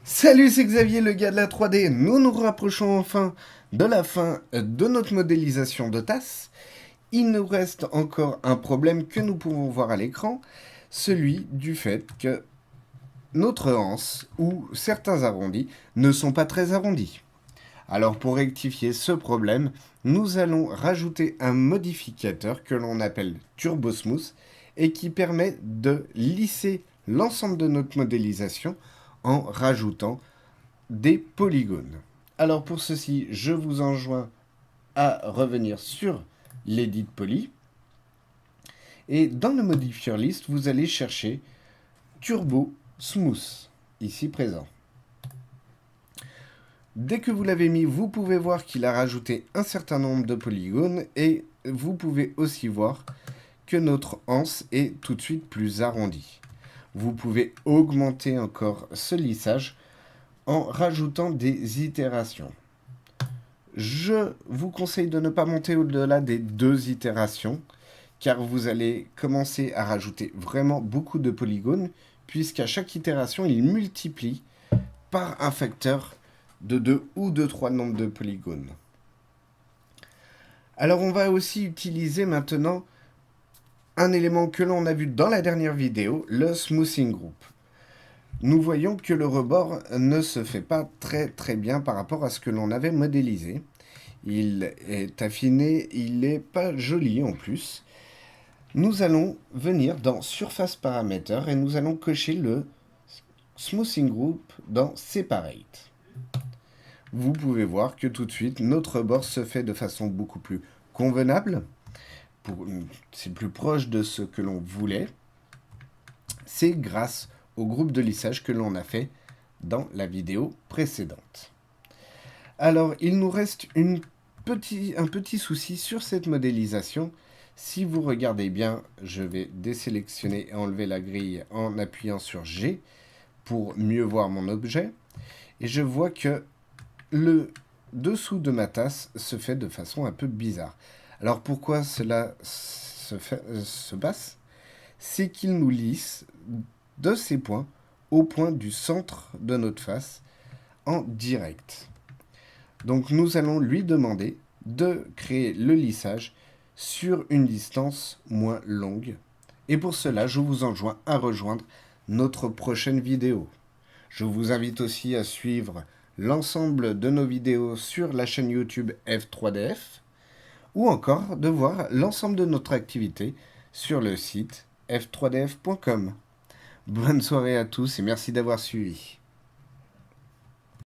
Salut, c'est Xavier, le gars de la 3D. Nous nous rapprochons enfin de la fin de notre modélisation de tasse. Il nous reste encore un problème que nous pouvons voir à l'écran, celui du fait que notre anse ou certains arrondis ne sont pas très arrondis. Alors pour rectifier ce problème, nous allons rajouter un modificateur que l'on appelle Turbo Smooth et qui permet de lisser l'ensemble de notre modélisation en rajoutant des polygones. Alors pour ceci, je vous enjoins à revenir sur l'edit poly. Et dans le modifier list, vous allez chercher Turbo Smooth, ici présent. Dès que vous l'avez mis, vous pouvez voir qu'il a rajouté un certain nombre de polygones et vous pouvez aussi voir que notre anse est tout de suite plus arrondie. Vous pouvez augmenter encore ce lissage en rajoutant des itérations. Je vous conseille de ne pas monter au-delà des 2 itérations, car vous allez commencer à rajouter vraiment beaucoup de polygones, puisqu'à chaque itération, il multiplie par un facteur de 2 ou de 3 le nombre de polygones. Alors on va aussi utiliser maintenant un élément que l'on a vu dans la dernière vidéo, le smoothing group. Nous voyons que le rebord ne se fait pas très bien par rapport à ce que l'on avait modélisé. Il est affiné, il n'est pas joli en plus. Nous allons venir dans Surface Parameter et nous allons cocher le Smoothing Group dans Separate. Vous pouvez voir que tout de suite, notre rebord se fait de façon beaucoup plus convenable. C'est plus proche de ce que l'on voulait. C'est grâce au groupe de lissage que l'on a fait dans la vidéo précédente. Alors, il nous reste un petit souci sur cette modélisation. Si vous regardez bien, je vais désélectionner et enlever la grille en appuyant sur G pour mieux voir mon objet. Et je vois que le dessous de ma tasse se fait de façon un peu bizarre. Alors pourquoi cela se passe? C'est qu'il nous lisse de ces points au point du centre de notre face en direct. Donc nous allons lui demander de créer le lissage sur une distance moins longue. Et pour cela, je vous enjoins à rejoindre notre prochaine vidéo. Je vous invite aussi à suivre l'ensemble de nos vidéos sur la chaîne YouTube F3DF ou encore de voir l'ensemble de notre activité sur le site f3df.com. Bonne soirée à tous et merci d'avoir suivi.